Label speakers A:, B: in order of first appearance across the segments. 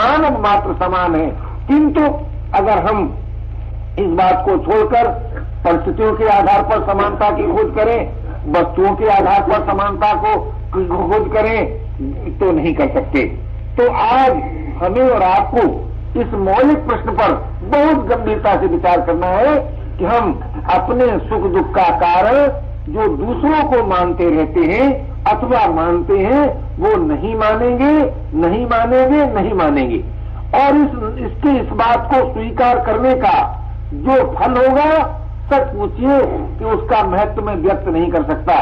A: मानव मात्र समान है। किंतु अगर हम इस बात को छोड़कर परिस्थितियों के आधार पर समानता की खोज करें, वस्तुओं के आधार पर समानता को खोज करें, तो नहीं कर सकते। तो आज हमें और आपको इस मौलिक प्रश्न पर बहुत गंभीरता से विचार करना है कि हम अपने सुख दुख का कारण जो दूसरों को मानते रहते हैं अथवा मानते हैं, वो नहीं मानेंगे, नहीं मानेंगे, नहीं मानेंगे। और इस बात को स्वीकार करने का जो फल होगा, सच पूछिए कि उसका महत्व में व्यक्त नहीं कर सकता,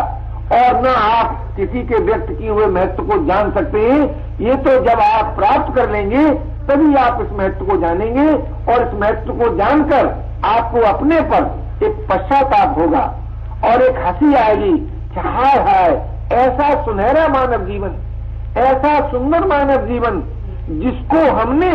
A: और न आप किसी के व्यक्त किए हुए महत्व को जान सकते हैं। ये तो जब आप प्राप्त कर लेंगे तभी आप इस महत्व को जानेंगे, और इस महत्व को जानकर आपको अपने पर एक पश्चाताप होगा और एक हंसी आएगी कि हाय हाय, ऐसा सुनहरा मानव जीवन, ऐसा सुंदर मानव जीवन जिसको हमने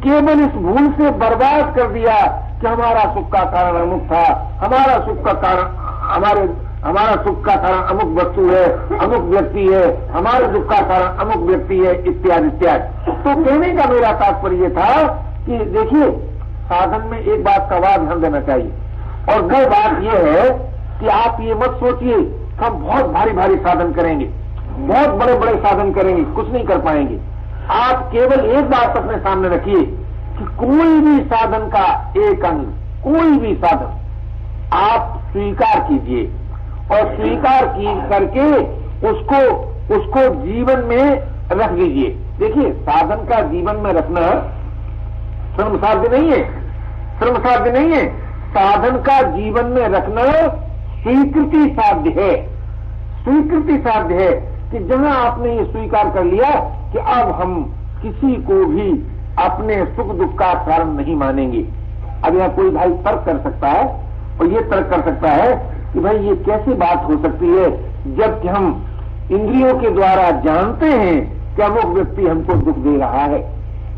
A: केवल इस भूल से बर्बाद कर दिया कि हमारा सुख का कारण अमुक था, हमारा सुख का कारण हमारा सुख का कारण अमुक वस्तु है, अमुक व्यक्ति है, हमारे दुख का कारण अमुक व्यक्ति है, इत्यादि इत्यादि। तो कहने का मेरा तात्पर्य था कि देखिए, साधन में एक बात का वाद ध्यान देना चाहिए, और वो बात यह है कि आप ये मत सोचिए कि हम बहुत भारी भारी साधन करेंगे, बहुत बड़े बड़े साधन करेंगे, कुछ नहीं कर पाएंगे। आप केवल एक बात अपने सामने रखिए कि कोई भी साधन का एक अंग, कोई भी साधन आप स्वीकार कीजिए, और स्वीकार करके उसको जीवन में रख दीजिए। देखिए, साधन का जीवन में रखना श्रम साध्य नहीं है, श्रम साध्य नहीं है। साधन का जीवन में रखना स्वीकृति साध्य है, स्वीकृति साध्य है कि जहां आपने ये स्वीकार कर लिया कि अब हम किसी को भी अपने सुख दुख का कारण नहीं मानेंगे। अब यहां कोई भाई तर्क कर सकता है, और ये तर्क कर सकता है कि भाई ये कैसी बात हो सकती है जबकि हम इंद्रियों के द्वारा जानते हैं कि अमुक व्यक्ति हमको दुख दे रहा है,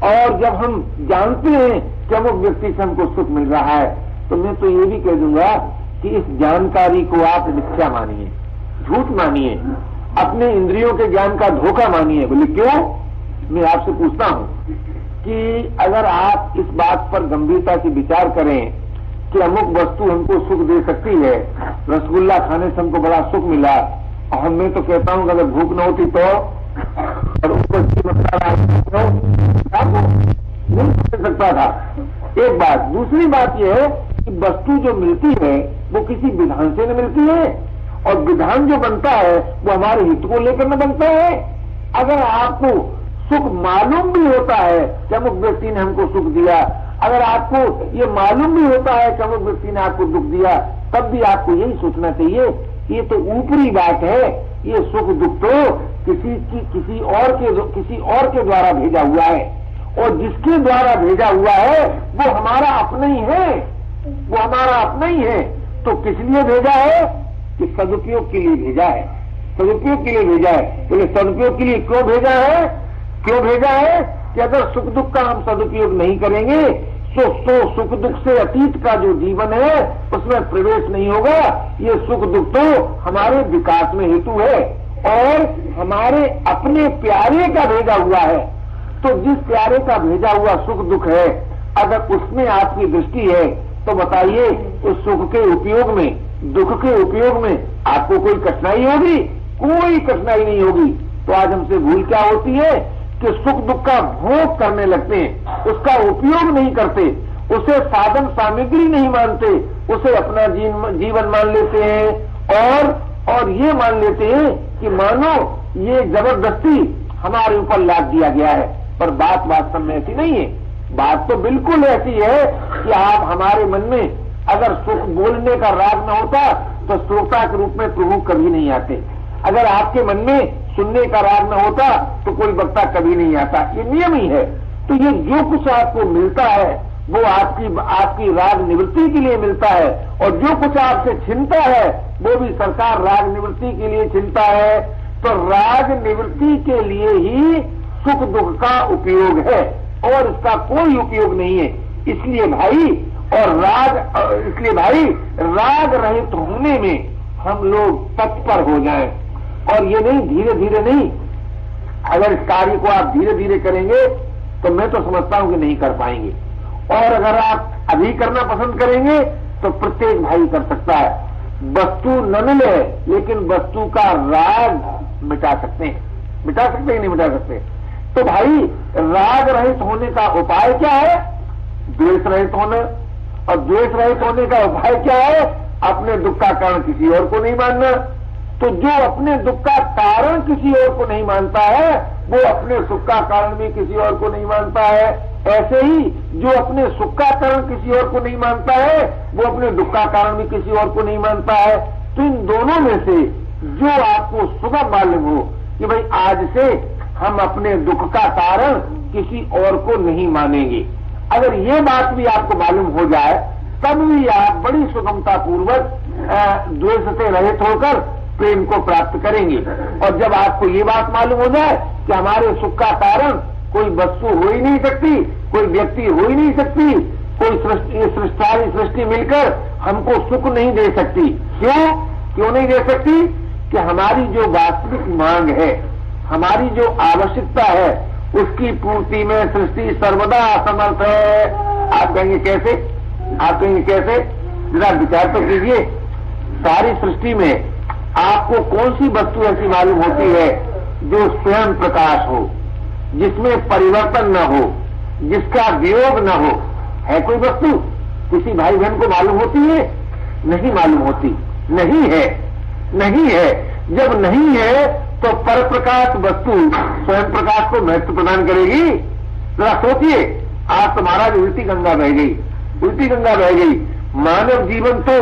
A: और जब हम जानते हैं कि अमुक व्यक्ति से हमको सुख मिल रहा है, तो मैं तो ये भी कह दूंगा कि इस जानकारी को आप मिथ्या मानिए, झूठ मानिए, अपने इंद्रियों के ज्ञान का धोखा मानिए। बोले क्यों? मैं आपसे पूछता हूं कि अगर आप इस बात पर गंभीरता से विचार करें कि अमुक वस्तु हमको सुख दे सकती है, रसगुल्ला खाने से हमको बड़ा सुख मिला, और मैं तो कहता हूं कि अगर भूख न होती तो, और उसको नहीं कर सकता था। एक बात। दूसरी बात यह है कि वस्तु जो मिलती है वो किसी विधान से न मिलती है, और विधान जो बनता है वो हमारे हित को लेकर न बनता है। अगर आपको सुख मालूम भी होता है कि अमुक व्यक्ति ने हमको सुख दिया, अगर आपको ये मालूम भी होता है कि अमुक व्यक्ति ने आपको दुख दिया, तब भी आपको यही सोचना चाहिए कि ये तो ऊपरी बात है, ये सुख दुख तो किसी और के द्वारा भेजा हुआ है, और जिसके द्वारा भेजा हुआ है वो हमारा अपना ही है, वो हमारा अपना ही है। तो किस लिए भेजा है? कि सदुपयोग के लिए भेजा है, सदुपयोग के लिए भेजा है। तो ये सदुपयोग के लिए क्यों भेजा है? क्यों भेजा है कि अगर सुख दुख का हम सदुपयोग नहीं करेंगे तो सुख दुख से अतीत का जो जीवन है उसमें प्रवेश नहीं होगा। ये सुख दुख तो हमारे विकास में हेतु है, और हमारे अपने प्यारे का भेजा हुआ है। तो जिस प्यारे का भेजा हुआ सुख दुख है, अगर उसमें आपकी दृष्टि है तो बताइए, उस सुख के उपयोग में, दुख के उपयोग में आपको कोई कठिनाई होगी? कोई कठिनाई नहीं होगी। तो आज हमसे भूल क्या होती है कि सुख दुख का भोग करने लगते हैं, उसका उपयोग नहीं करते, उसे साधन सामग्री नहीं मानते, उसे अपना जीवन मान लेते हैं, और ये मान लेते हैं कि मानो ये जबरदस्ती हमारे ऊपर लाद दिया गया है। पर बात वास्तव में ऐसी नहीं है। बात तो बिल्कुल ऐसी है कि आप हमारे मन में अगर सुख बोलने का राग न होता तो श्रोता के रूप में प्रभु कभी नहीं आते। अगर आपके मन में सुनने का राग न होता तो कोई वक्ता कभी नहीं आता। ये नियम ही है। तो ये जो कुछ आपको मिलता है वो आपकी राग निवृत्ति के लिए मिलता है, और जो कुछ आपसे छिनता है वो भी सरकार राग निवृत्ति के लिए छिनता है। तो राग निवृत्ति के लिए ही सुख दुख का उपयोग है, और इसका कोई उपयोग नहीं है। इसलिए भाई राग रहित होने में हम लोग तत्पर हो जाएं, और ये नहीं धीरे धीरे नहीं। अगर इस कार्य को आप धीरे धीरे करेंगे तो मैं तो समझता हूं कि नहीं कर पाएंगे। और अगर आप अभी करना पसंद करेंगे तो प्रत्येक भाई कर सकता है। वस्तु न मिले लेकिन वस्तु का राग मिटा सकते हैं। मिटा सकते हैं नहीं मिटा सकते? तो भाई राग रहित होने का उपाय क्या है? द्वेष रहित होना। और द्वेष रहित होने का उपाय क्या है? अपने दुख का कारण किसी और को नहीं मानना। तो जो अपने दुख का कारण किसी और को नहीं मानता है वो अपने सुख का कारण भी किसी और को नहीं मानता है। ऐसे ही जो अपने सुख का कारण किसी और को नहीं मानता है वो अपने दुख का कारण भी किसी और को नहीं मानता है। तो इन दोनों में से जो आपको सुगम मालूम हो कि भाई आज से हम अपने दुख का कारण किसी और को नहीं मानेंगे, अगर ये बात भी आपको मालूम हो जाए तब भी आप बड़ी सुगमता पूर्वक द्वेष से रहित होकर प्रेम को प्राप्त करेंगे। और जब आपको ये बात मालूम हो जाए कि हमारे सुख का कारण कोई वस्तु हो ही नहीं सकती, कोई व्यक्ति हो ही नहीं सकती, कोई सृष्टि मिलकर हमको सुख नहीं दे सकती। क्यों नहीं दे सकती? कि हमारी जो वास्तविक मांग है, हमारी जो आवश्यकता है, उसकी पूर्ति में सृष्टि सर्वदा असमर्थ है। आप कहेंगे कैसे? आप कहेंगे कैसे? जरा विचार तो कीजिए। सारी सृष्टि में आपको कौन सी वस्तु ऐसी मालूम होती है जो स्वयं प्रकाश हो, जिसमें परिवर्तन न हो, जिसका वियोग न हो? है कोई वस्तु? किसी भाई बहन को मालूम होती है? नहीं मालूम होती। नहीं है, नहीं है। जब नहीं है तो पर प्रकाश वस्तु स्वयं प्रकाश को महत्व प्रदान करेगी? जरा सोचिए। आज तो महाराज उल्टी गंगा बह गई, उल्टी गंगा बह गई। मानव जीवन तो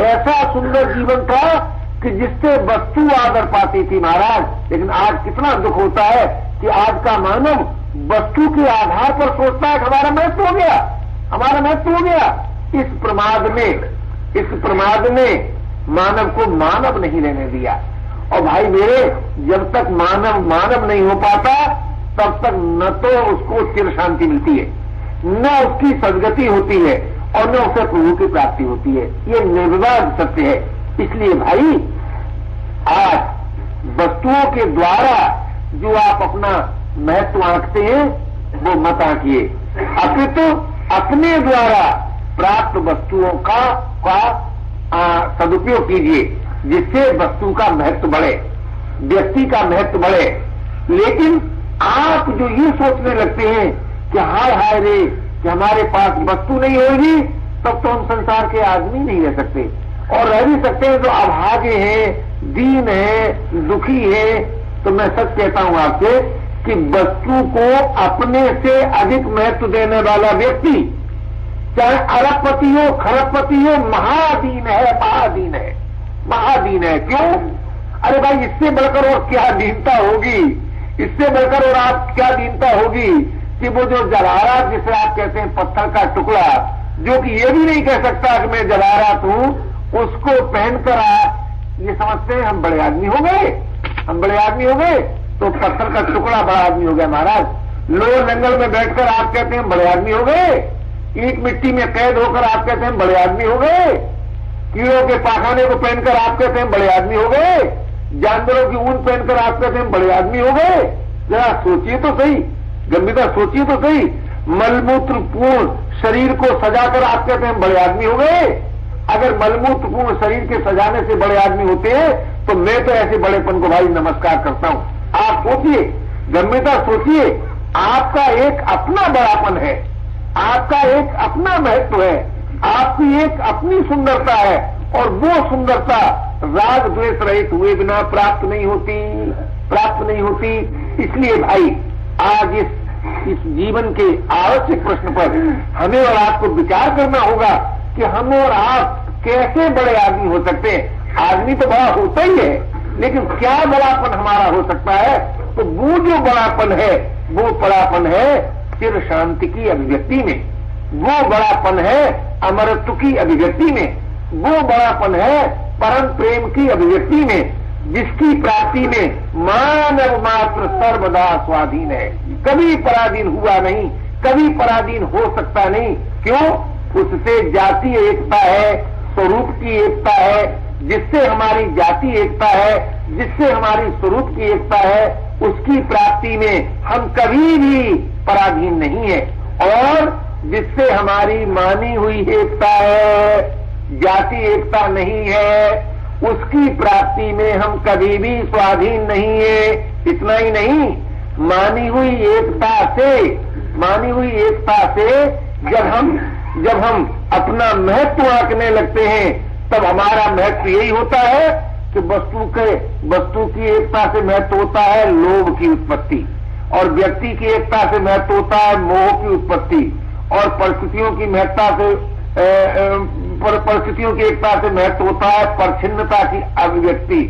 A: ऐसा सुंदर जीवन था कि जिससे वस्तु आदर पाती थी महाराज। लेकिन आज कितना दुख होता है कि आज का मानव वस्तु के आधार पर सोचता है कि हमारा महत्व हो गया, हमारा महत्व हो गया। इस प्रमाद ने मानव को मानव नहीं रहने दिया। और भाई मेरे, जब तक मानव नहीं हो पाता तब तक न तो उसको चिर शांति मिलती है, न उसकी सदगति होती है, और न उसे प्रभु की प्राप्ति होती है। ये निर्विवाद सत्य है। इसलिए भाई आज वस्तुओं के द्वारा जो आप अपना महत्व आंकते हैं वो मत आंकिए, अपितु अपने द्वारा प्राप्त वस्तुओं का सदुपयोग कीजिए, जिससे वस्तु का महत्व बढ़े, व्यक्ति का महत्व बढ़े। लेकिन आप जो ये सोचने लगते हैं कि हाय हाय रे कि हमारे पास वस्तु नहीं होगी तब तो हम संसार के आदमी नहीं रह सकते, और रह भी सकते हैं तो अभागे हैं, दीन है, दुखी है। तो मैं सच कहता हूं आपसे कि वस्तु को अपने से अधिक महत्व देने वाला व्यक्ति, चाहे अरबपति हो, खरबपति हो, महादीन है, महादीन है, महादीन है। क्यों? अरे भाई, इससे बढ़कर और क्या दीनता होगी? इससे बढ़कर और आप क्या दीनता होगी कि वो जो जवाहरात जिसे आप कहते हैं पत्थर का टुकड़ा, जो कि ये भी नहीं कह सकता कि मैं जवाहरात हूं, उसको पहनकर आप ये समझते हैं हम बड़े आदमी हो गए, हम बड़े आदमी हो गए। तो पत्थर का टुकड़ा बड़ा आदमी हो गया महाराज। लोह जंगल में बैठकर आप कहते हैं बड़े आदमी हो गए। ईंट मिट्टी में कैद होकर आप कहते हैं बड़े आदमी हो गए। कीड़ों के पाखाने को पहनकर आप कहते हैं बड़े आदमी हो गए। जानवरों की ऊन पहनकर आप कहते हैं बड़े आदमी हो गए। जरा सोचिए तो सही, गंभीरता सोचिए तो सही। मलमूत्र पूर्ण शरीर को सजाकर आप कहते हैं बड़े आदमी हो गए। अगर मलमूत्र पूर्ण शरीर के सजाने से बड़े आदमी होते हैं तो मैं तो ऐसे बड़ेपन को भाई नमस्कार करता हूं। आप सोचिए, गंभीरता सोचिए, आपका एक अपना बड़ापन है, आपका एक अपना महत्व है, आपकी एक अपनी सुंदरता है, और वो सुंदरता राग द्वेष रहित हुए बिना प्राप्त नहीं होती, प्राप्त नहीं होती। इसलिए भाई आज इस जीवन के आवश्यक प्रश्न पर हमें और आपको विचार करना होगा कि हम और आप कैसे बड़े आदमी हो सकते हैं। आदमी तो बड़ा होता ही है, लेकिन क्या बड़ापन हमारा हो सकता है? तो वो जो बड़ापन है वो बड़ापन है चिर शांति की अभिव्यक्ति में, वो बड़ापन है अमरत्व की अभिव्यक्ति में, वो बड़ापन है परम प्रेम की अभिव्यक्ति में, जिसकी प्राप्ति में मानव मात्र सर्वदा स्वाधीन है, कभी पराधीन हुआ नहीं, कभी पराधीन हो सकता नहीं। क्यों? उससे जातीय एकता है, स्वरूप की एकता है, जिससे हमारी जाति एकता है, जिससे हमारी स्वरूप की एकता है, उसकी प्राप्ति में हम कभी भी पराधीन नहीं है, और जिससे हमारी मानी हुई एकता है, जाति एकता नहीं है, उसकी प्राप्ति में हम कभी भी स्वाधीन नहीं है। इतना ही नहीं, मानी हुई एकता से जब हम अपना महत्व आंकने लगते हैं, तब हमारा महत्व यही होता है कि वस्तु की एकता से महत्व होता है लोभ की उत्पत्ति, और व्यक्ति की एकता से महत्व होता है मोह की उत्पत्ति, और परिस्थितियों की एकता से महत्व होता है परछिन्नता की अभिव्यक्ति।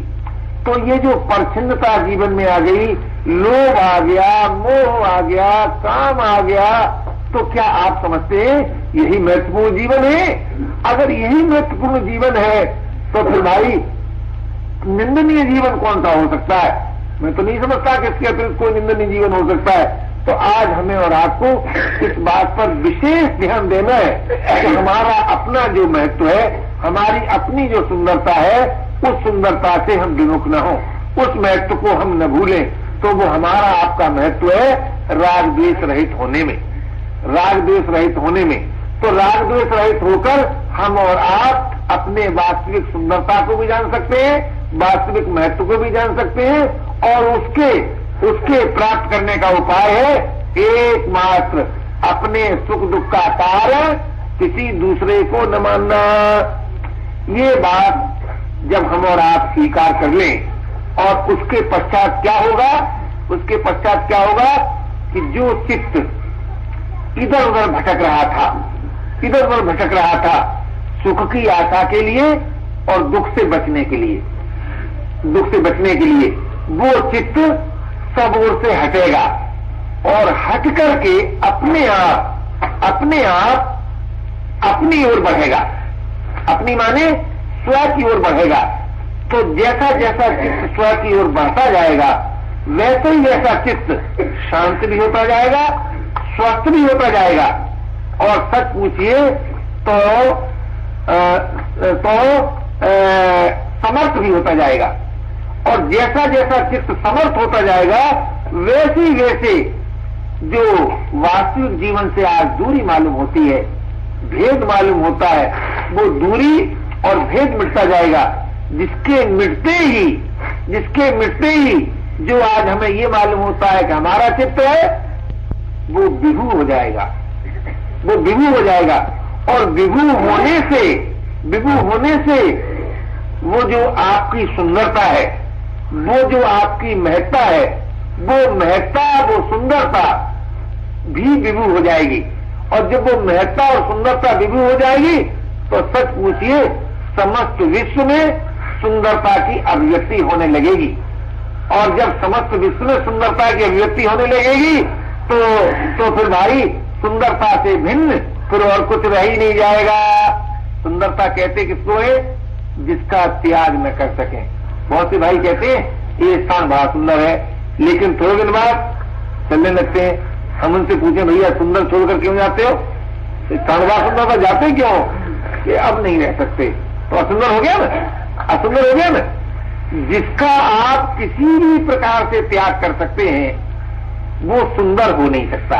A: तो ये जो परछिन्नता जीवन में आ गई, लोभ आ गया, मोह आ गया, काम आ गया, तो क्या आप समझते हैं यही महत्वपूर्ण जीवन है? अगर यही महत्वपूर्ण जीवन है तो फिर भाई निंदनीय जीवन कौन सा हो सकता है? मैं तो नहीं समझता कि इसके अतिरिक्त कोई निंदनीय जीवन हो सकता है। तो आज हमें और आपको इस बात पर विशेष ध्यान देना है कि हमारा अपना जो महत्व है, हमारी अपनी जो सुंदरता है, उस सुंदरता से हम विमुख न हो, उस महत्व को हम न भूलें। तो वो हमारा आपका महत्व है राग द्वेष रहित होने में, राग द्वेष रहित होने में। तो राग द्वेष रहित होकर हम और आप अपने वास्तविक सुंदरता को भी जान सकते हैं, वास्तविक महत्व को भी जान सकते हैं, और उसके प्राप्त करने का उपाय है एकमात्र अपने सुख दुख का कारण किसी दूसरे को न मानना। ये बात जब हम और आप स्वीकार कर लें, और उसके पश्चात क्या होगा? उसके पश्चात क्या होगा कि जो चित्त इधर उधर भटक रहा था सुख की आशा के लिए और दुख से बचने के लिए, वो चित्त सब ओर से हटेगा, और हट करके अपने आप अपनी ओर बढ़ेगा। अपनी माने स्व की ओर बढ़ेगा। तो जैसा जैसा चित्त स्व की ओर बढ़ता जाएगा, वैसे ही वैसा चित्त शांत भी होता जाएगा, स्वस्थ भी होता जाएगा, और सच पूछिए तो समर्थ भी होता जाएगा। और जैसा जैसा चित्त समर्थ होता जाएगा, वैसे वैसे जो वास्तविक जीवन से आज दूरी मालूम होती है, भेद मालूम होता है, वो दूरी और भेद मिटता जाएगा। जिसके मिटते ही जो आज हमें ये मालूम होता है कि हमारा चित्त है, वो विभू हो जाएगा, और विभू होने से वो जो आपकी सुंदरता है, वो जो आपकी महत्ता है, वो सुंदरता भी विभू हो जाएगी। और जब वो महत्ता और सुंदरता विभू हो जाएगी, तो सच पूछिए समस्त विश्व में सुंदरता की अभिव्यक्ति होने लगेगी। और जब समस्त विश्व में सुंदरता की अभिव्यक्ति होने लगेगी, तो फिर भाई सुंदरता से भिन्न फिर और कुछ रह ही नहीं जाएगा। सुंदरता कहते किसको है? जिसका त्याग न कर सके। बहुत से भाई कहते हैं ये स्थान बड़ा सुंदर है, लेकिन थोड़े दिन बाद चलने लगते हैं। हम उनसे पूछे भैया सुंदर छोड़कर क्यों जाते हो? स्थान बड़ा सुंदर था, जाते क्यों? कि अब नहीं रह सकते। तो असुंदर हो गया ना। जिसका आप किसी भी प्रकार से त्याग कर सकते हैं, वो सुंदर हो नहीं सकता।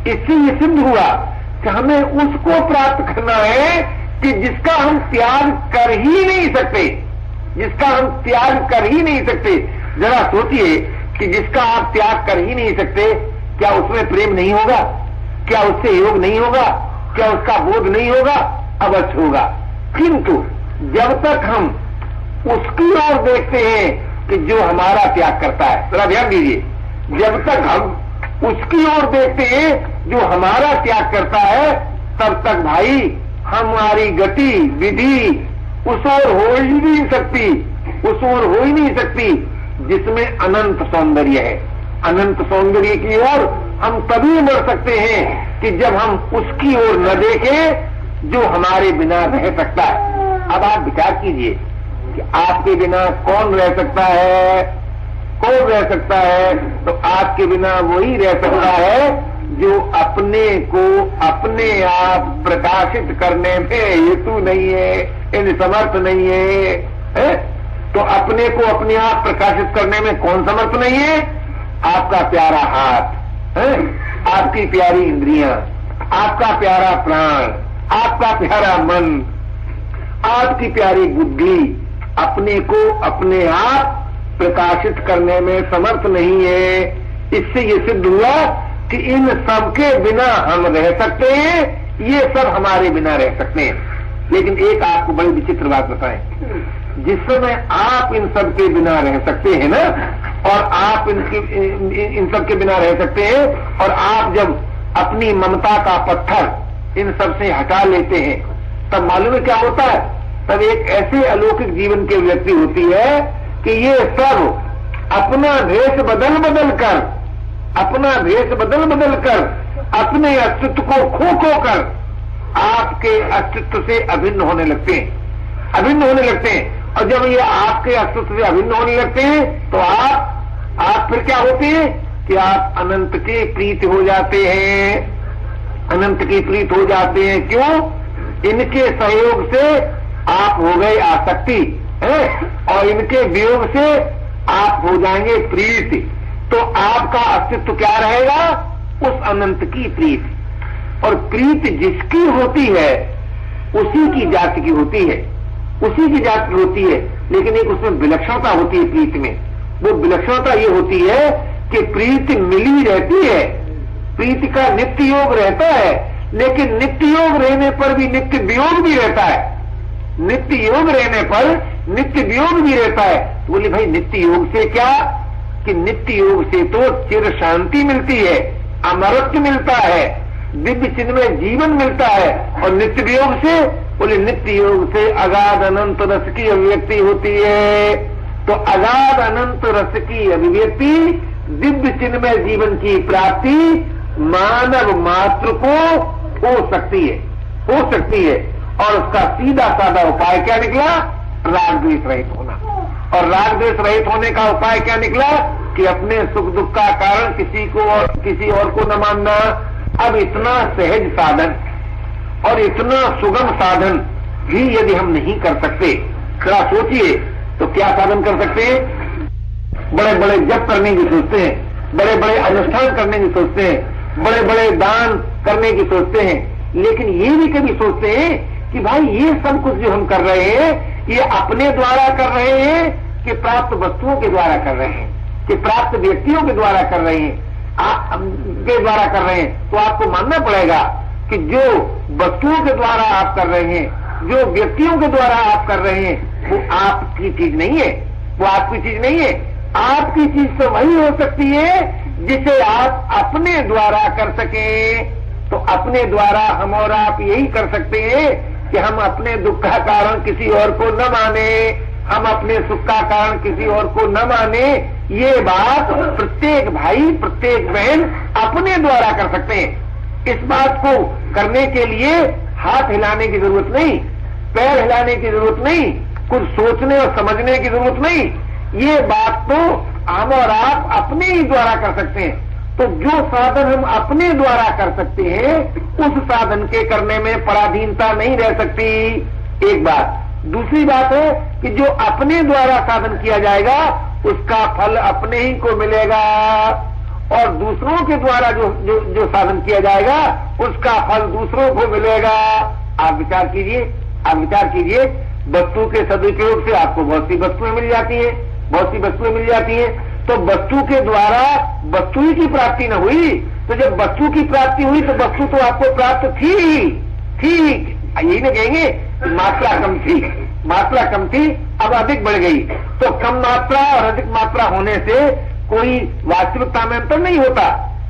A: इससे ये सिद्ध हुआ कि हमें उसको प्राप्त करना है कि जिसका हम त्याग कर ही नहीं सकते। जरा सोचिए कि जिसका आप त्याग कर ही नहीं सकते, क्या उसमें प्रेम नहीं होगा? क्या उससे योग नहीं होगा? क्या उसका बोध नहीं होगा? अवश्य होगा। किंतु जब तक हम उसकी ओर देखते हैं कि जो हमारा त्याग करता है, जरा ध्यान दीजिए, जब तक हम उसकी ओर देखते हैं जो हमारा त्याग करता है, तब तक भाई हमारी गति विधि उस ओर हो ही नहीं सकती जिसमें अनंत सौंदर्य है। अनंत सौंदर्य की ओर हम तभी बढ़ सकते हैं कि जब हम उसकी ओर न देखें जो हमारे बिना रह सकता है। अब आप विचार कीजिए कि आपके बिना कौन रह सकता है? तो आपके बिना वही रह सकता है जो अपने को अपने आप प्रकाशित करने में हेतु नहीं है, समर्थ नहीं है। तो अपने को अपने आप प्रकाशित करने में कौन समर्थ नहीं है? आपका प्यारा हाथ है, आपकी प्यारी इंद्रियां, आपका प्यारा प्राण, आपका प्यारा मन, आपकी प्यारी बुद्धि अपने को अपने आप प्रकाशित करने में समर्थ नहीं है। इससे ये सिद्ध हुआ कि इन सब के बिना हम रह सकते हैं, ये सब हमारे बिना रह सकते हैं। लेकिन एक आपको बड़ी विचित्र बात बताएं, जिस समय आप इन सब के बिना रह सकते हैं ना, और आप इन सब के बिना रह सकते हैं, और आप जब अपनी ममता का पत्थर इन सब से हटा लेते हैं, तब मालूम है क्या होता है? तब एक ऐसे अलौकिक जीवन की व्यक्ति होती है कि ये सब अपना भेष बदल बदल कर, अपना भेष बदल बदल कर, अपने अस्तित्व को खो खो कर आपके अस्तित्व से अभिन्न होने लगते हैं, अभिन्न होने लगते हैं। और जब ये आपके अस्तित्व से अभिन्न होने लगते हैं तो आप फिर क्या होते हैं कि आप अनंत के प्रीत हो जाते हैं, अनंत की प्रीत हो जाते हैं। क्यों? इनके सहयोग से आप हो गए आसक्ति है, और इनके वियोग से आप हो जाएंगे प्रीति। तो आपका अस्तित्व क्या रहेगा? उस अनंत की प्रीति। और प्रीति जिसकी होती है उसी की जाति की होती है, उसी की जाति की होती है। लेकिन एक उसमें विलक्षणता होती है प्रीति में। वो विलक्षणता ये होती है कि प्रीति मिली रहती है, प्रीति का नित्य योग रहता है, लेकिन नित्य योग रहने पर भी नित्य वियोग भी रहता है, नित्य योग रहने पर नित्य वियोग भी रहता है। तो बोले भाई नित्य योग से क्या? कि नित्य योग से तो चिर शांति मिलती है, अमरत्व मिलता है, दिव्य चिन्ह में जीवन मिलता है। और नित्य वियोग से बोले नित्य योग से अगाध अनंत रस की अभिव्यक्ति होती है। तो अगाध अनंत रस की अभिव्यक्ति, दिव्य चिन्ह में जीवन की प्राप्ति मानव मात्र को हो सकती है, हो सकती है। और उसका सीधा साधा उपाय क्या निकला? राग द्वेष रहित होना। और राग द्वेष रहित होने का उपाय क्या निकला? कि अपने सुख दुख का कारण किसी को और किसी और को न मानना। अब इतना सहज साधन और इतना सुगम साधन भी यदि हम नहीं कर सकते, थोड़ा सोचिए तो क्या साधन कर सकते हैं? बड़े बड़े जप करने की सोचते हैं, बड़े बड़े अनुष्ठान करने की सोचते हैं, बड़े बड़े दान करने की सोचते हैं, लेकिन ये भी कभी सोचते हैं कि भाई ये सब कुछ जो हम कर रहे हैं ये अपने द्वारा कर रहे हैं कि प्राप्त वस्तुओं के द्वारा कर रहे हैं, कि प्राप्त व्यक्तियों के द्वारा कर रहे हैं, के द्वारा कर रहे हैं। तो आपको मानना पड़ेगा कि जो वस्तुओं के द्वारा आप कर रहे हैं, जो व्यक्तियों के द्वारा आप कर रहे हैं, वो आपकी चीज नहीं है, वो आपकी चीज नहीं है। आपकी चीज तो वही हो सकती है जिसे आप अपने द्वारा कर सकें। तो अपने द्वारा हम और आप यही कर सकते हैं कि हम अपने दुख का कारण किसी और को न माने, हम अपने सुख का कारण किसी और को न माने। ये बात प्रत्येक भाई प्रत्येक बहन अपने द्वारा कर सकते हैं। इस बात को करने के लिए हाथ हिलाने की जरूरत नहीं, पैर हिलाने की जरूरत नहीं, कुछ सोचने और समझने की जरूरत नहीं। ये बात तो हम और आप अपने ही द्वारा कर सकते हैं। तो जो साधन हम अपने द्वारा कर सकते हैं उस साधन के करने में पराधीनता नहीं रह सकती, एक बात। दूसरी बात है कि जो अपने द्वारा साधन किया जाएगा उसका फल अपने ही को मिलेगा, और दूसरों के द्वारा जो साधन किया जाएगा उसका फल दूसरों को मिलेगा। आप विचार कीजिए, आप विचार कीजिए, वस्तु के सदुपयोग से आपको बहुत सी वस्तुएं मिल जाती हैं, बहुत सी वस्तुएं मिल जाती हैं। तो वस्तु के द्वारा वस्तु ही की प्राप्ति न हुई, तो जब वस्तु की प्राप्ति हुई तो वस्तु तो आपको प्राप्त थी, यही ना कहेंगे, मात्रा कम थी, मात्रा कम थी, अब अधिक बढ़ गई। तो कम मात्रा और अधिक मात्रा होने से कोई वास्तविकता में अंतर नहीं होता।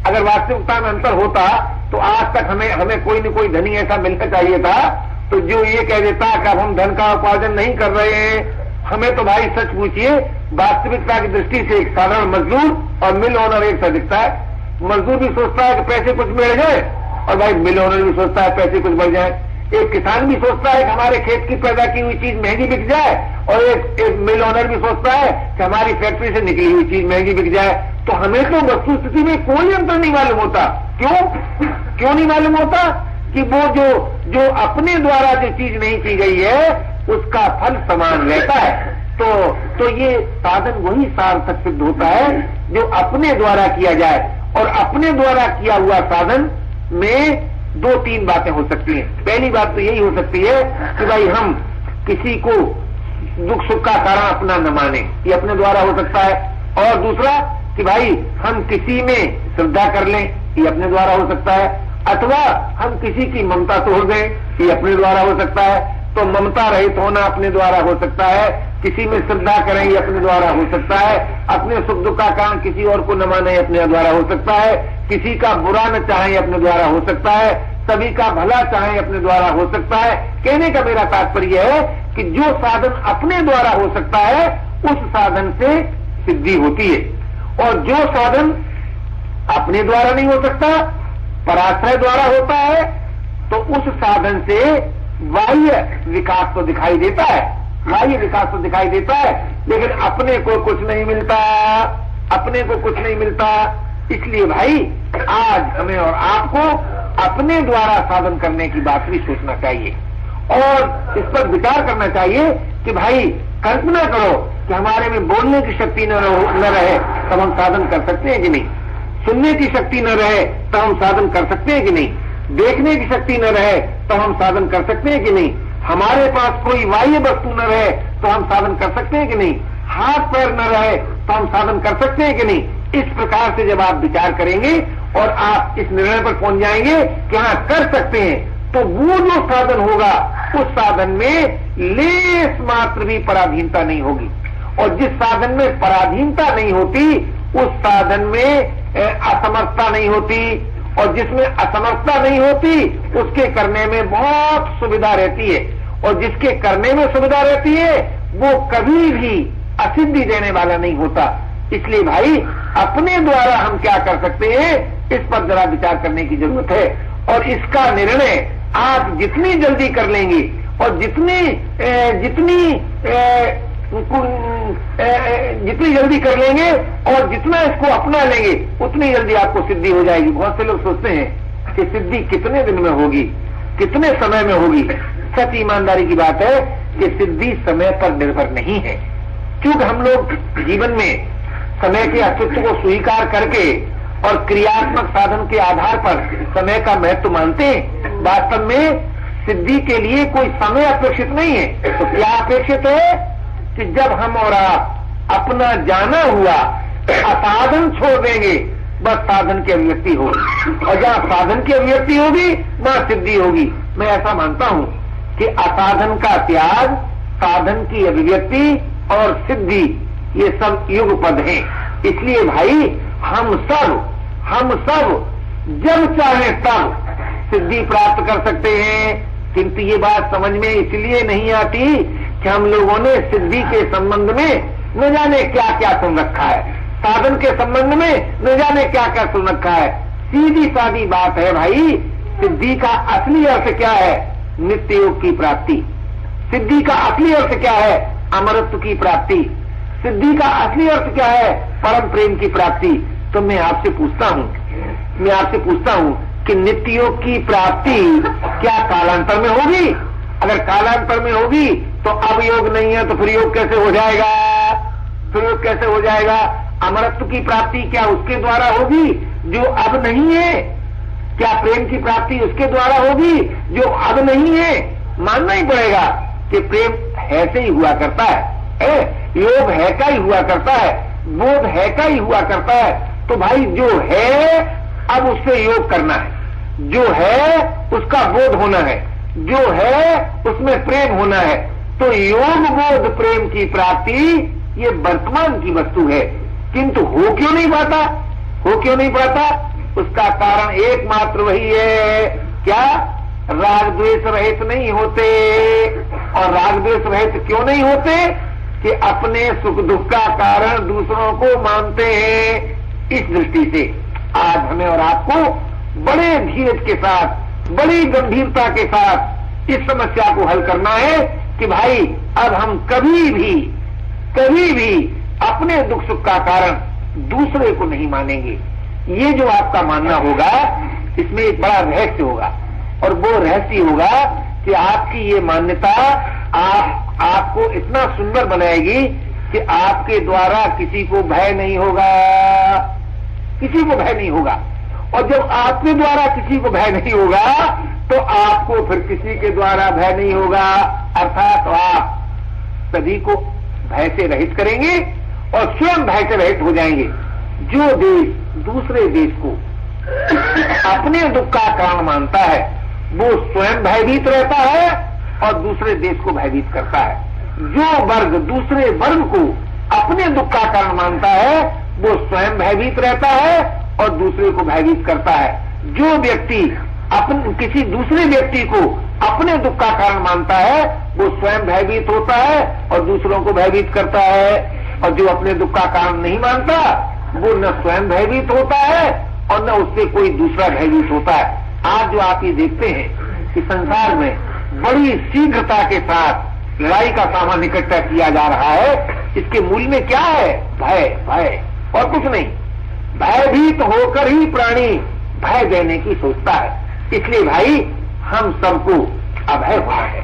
A: अगर वास्तविकता में अंतर होता तो आज तक हमें कोई न कोई धनी ऐसा मिलना चाहिए था तो जो ये कह देता कि अब हम धन का उपार्जन नहीं कर रहे हैं। हमें तो भाई सच पूछिए, वास्तविकता की दृष्टि से एक साधारण मजदूर और मिल ओनर एक सा दिखता है। मजदूर भी सोचता है कि पैसे कुछ मिल जाए, और भाई मिल ओनर भी सोचता है पैसे कुछ बढ़ जाए। एक किसान भी सोचता है कि हमारे खेत की पैदा की हुई चीज महंगी बिक जाए, और एक मिल ओनर भी सोचता है कि हमारी फैक्ट्री से निकली हुई चीज महंगी बिक जाए। तो हमें तो वस्तु स्थिति में कोई अंतर नहीं मालूम होता। क्यों नहीं मालूम होता? कि वो जो अपने द्वारा जो चीज नहीं की गई है उसका फल समान रहता है। तो ये साधन वही सार्थक सिद्ध होता है जो अपने द्वारा किया जाए। और अपने द्वारा किया हुआ साधन में दो तीन बातें हो सकती हैं। पहली बात तो यही हो सकती है कि भाई हम किसी को दुख सुख का कारण अपना न माने, ये अपने द्वारा हो सकता है। और दूसरा कि भाई हम किसी में श्रद्धा कर लें, ये अपने द्वारा हो सकता है। अथवा हम किसी की ममता तोड़ दें, ये अपने द्वारा हो सकता है। तो ममता रहित होना अपने द्वारा हो सकता है, किसी में श्रद्धा करें ये अपने द्वारा हो सकता है, अपने सुख दुख का कारण किसी और को न माने अपने द्वारा हो सकता है, किसी का बुरा न चाहे अपने द्वारा हो सकता है, सभी का भला चाहे अपने द्वारा हो सकता है। कहने का मेरा तात्पर्य है कि जो साधन अपने द्वारा हो सकता है उस साधन से सिद्धि होती है, और जो साधन अपने द्वारा नहीं हो सकता, पराश्रय द्वारा होता है, तो उस साधन से बाह्य विकास तो दिखाई देता है, बाह्य विकास तो दिखाई देता है, लेकिन अपने को कुछ नहीं मिलता, अपने को कुछ नहीं मिलता। इसलिए भाई आज हमें और आपको अपने द्वारा साधन करने की बात भी सोचना चाहिए और इस पर विचार करना चाहिए कि भाई कल्पना करो कि हमारे में बोलने की शक्ति न रहे तब हम साधन कर सकते हैं कि नहीं, सुनने की शक्ति न रहे तो हम साधन कर सकते हैं कि नहीं, देखने की शक्ति न रहे तो हम साधन कर सकते हैं कि नहीं, हमारे पास कोई बाह्य वस्तु न रहे तो हम साधन कर सकते हैं कि नहीं, हाथ पैर न रहे तो हम साधन कर सकते हैं कि नहीं। इस प्रकार से जब आप विचार करेंगे और आप इस निर्णय पर पहुंच जाएंगे कि हाँ कर सकते हैं, तो वो जो साधन होगा उस साधन में लेस मात्र भी पराधीनता नहीं होगी, और जिस साधन में पराधीनता नहीं होती उस साधन में असमर्थता नहीं होती, और जिसमें असमर्थता नहीं होती उसके करने में बहुत सुविधा रहती है, और जिसके करने में सुविधा रहती है वो कभी भी असिद्धि देने वाला नहीं होता। इसलिए भाई अपने द्वारा हम क्या कर सकते हैं इस पर जरा विचार करने की जरूरत है, और इसका निर्णय आप जितनी जल्दी कर लेंगे और जितनी जल्दी कर लेंगे और जितना इसको अपना लेंगे उतनी जल्दी आपको सिद्धि हो जाएगी। बहुत से लोग सोचते हैं कि सिद्धि कितने दिन में होगी, कितने समय में होगी। सच ईमानदारी की बात है कि सिद्धि समय पर निर्भर नहीं है, क्योंकि हम लोग जीवन में समय के अस्तित्व को स्वीकार करके और क्रियात्मक साधन के आधार पर समय का महत्व मानते हैं। वास्तव में सिद्धि के लिए कोई समय अपेक्षित नहीं है। तो क्या अपेक्षित है कि जब हम और आप अपना जाना हुआ असाधन छोड़ देंगे बस साधन की अभिव्यक्ति होगी, और जहां साधन की अभिव्यक्ति होगी वहां सिद्धि होगी। मैं ऐसा मानता हूं कि असाधन का त्याग, साधन की अभिव्यक्ति और सिद्धि ये सब युग पद हैं। इसलिए भाई हम सब जब चाहे तब सिद्धि प्राप्त कर सकते हैं, किंतु ये बात समझ में इसलिए नहीं आती कि हम लोगों ने सिद्धि के संबंध में न जाने क्या क्या सुन रखा है, साधन के संबंध में न जाने क्या क्या सुन रखा है। सीधी सादी बात है भाई, सिद्धि का असली अर्थ क्या है? नित्य योग की प्राप्ति। सिद्धि का असली अर्थ क्या है? अमरत्व की प्राप्ति। सिद्धि का असली अर्थ क्या है? परम प्रेम की प्राप्ति। तो मैं आपसे पूछता हूं कि नित्य योग की प्राप्ति क्या कालांतर में होगी? अगर कालांतर में होगी तो अब योग नहीं है तो फिर योग कैसे हो जाएगा? अमरत्व की प्राप्ति क्या उसके द्वारा होगी जो अब नहीं है? क्या प्रेम की प्राप्ति उसके द्वारा होगी जो अब नहीं है? मानना ही पड़ेगा कि प्रेम है से ही हुआ करता है, योग है का ही हुआ करता है, बोध है का ही हुआ करता है। तो भाई जो है अब उससे योग करना है, जो है उसका बोध होना है, जो है उसमें प्रेम होना है। तो योग बोध प्रेम की प्राप्ति ये वर्तमान की वस्तु है, किंतु हो क्यों नहीं पाता? उसका कारण एकमात्र वही है, क्या? राग द्वेष रहित नहीं होते। और राग द्वेष रहित क्यों नहीं होते? कि अपने सुख दुख का कारण दूसरों को मानते हैं। इस दृष्टि से आज हमें और आपको बड़े धीरज के साथ, बड़ी गंभीरता के साथ इस समस्या को हल करना है कि भाई अब हम कभी भी अपने दुख सुख का कारण दूसरे को नहीं मानेंगे। ये जो आपका मानना होगा इसमें एक बड़ा रहस्य होगा, और वो रहस्य होगा कि आपकी ये मान्यता आपको इतना सुंदर बनाएगी कि आपके द्वारा किसी को भय नहीं होगा, किसी को भय नहीं होगा। और जब आपके द्वारा किसी को भय नहीं होगा तो आपको फिर किसी के द्वारा भय नहीं होगा, अर्थात आप सभी को भय से रहित करेंगे और स्वयं भय से रहित हो जाएंगे। जो देश दूसरे देश को अपने दुख का कारण मानता है वो स्वयं भयभीत रहता है और दूसरे देश को भयभीत करता है। जो वर्ग दूसरे वर्ग को अपने दुख का कारण मानता है वो स्वयं भयभीत रहता है और दूसरे को भयभीत करता है। जो व्यक्ति किसी दूसरे व्यक्ति को अपने दुख का कारण मानता है वो स्वयं भयभीत होता है और दूसरों को भयभीत करता है। और जो अपने दुख का कारण नहीं मानता वो न स्वयं भयभीत होता है और न उससे कोई दूसरा भयभीत होता है। आज जो आप ये देखते हैं कि संसार में बड़ी शीघ्रता के साथ लड़ाई का सामान इकट्ठा किया जा रहा है, इसके मूल में क्या है? भय, भय और कुछ नहीं। भयभीत होकर ही प्राणी भय देने की सोचता है। इसलिए भाई हम सबको अभय होना है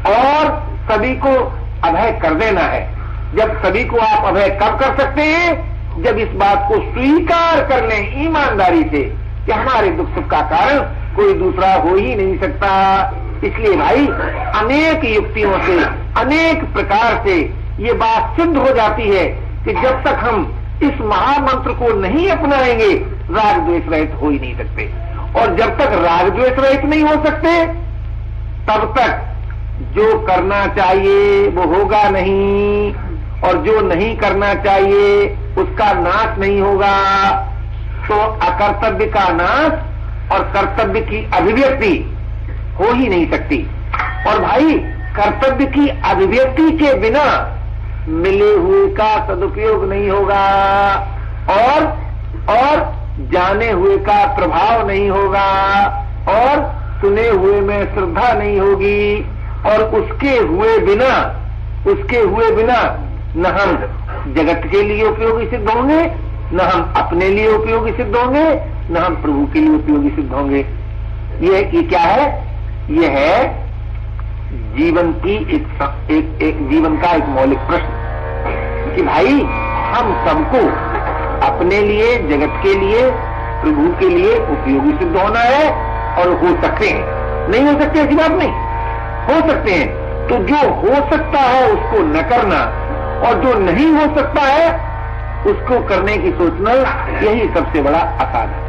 A: और सभी को अभय कर देना है। जब सभी को आप अभय कब कर सकते हैं? जब इस बात को स्वीकार कर लें ईमानदारी से कि हमारे दुख सुख का कारण कोई दूसरा हो ही नहीं सकता। इसलिए भाई अनेक युक्तियों से अनेक प्रकार से ये बात सिद्ध हो जाती है कि जब तक हम इस महामंत्र को नहीं अपनाएंगे राग द्वेष रहित हो ही नहीं सकते। और जब तक राग द्वेष रहित नहीं हो सकते तब तक जो करना चाहिए वो होगा नहीं और जो नहीं करना चाहिए उसका नाश नहीं होगा। तो अकर्तव्य का नाश और कर्तव्य की अभिव्यक्ति हो ही नहीं सकती। और भाई कर्तव्य की अभिव्यक्ति के बिना मिले हुए का सदुपयोग नहीं होगा और जाने हुए का प्रभाव नहीं होगा और सुने हुए में श्रद्धा नहीं होगी और उसके हुए बिना न हम जगत के लिए उपयोगी सिद्ध होंगे, न हम अपने लिए उपयोगी सिद्ध होंगे, न हम प्रभु के लिए उपयोगी सिद्ध होंगे। ये क्या है? ये है जीवन की एक जीवन का एक मौलिक प्रश्न कि भाई हम सबको अपने लिए, जगत के लिए, प्रभु के लिए उपयोगी सिद्ध होना है और हो सकते हैं। नहीं हो सकते ऐसी बात नहीं, हो सकते हैं। तो जो हो सकता है उसको न करना और जो नहीं हो सकता है उसको करने की सोचना, यही सबसे बड़ा असाध है।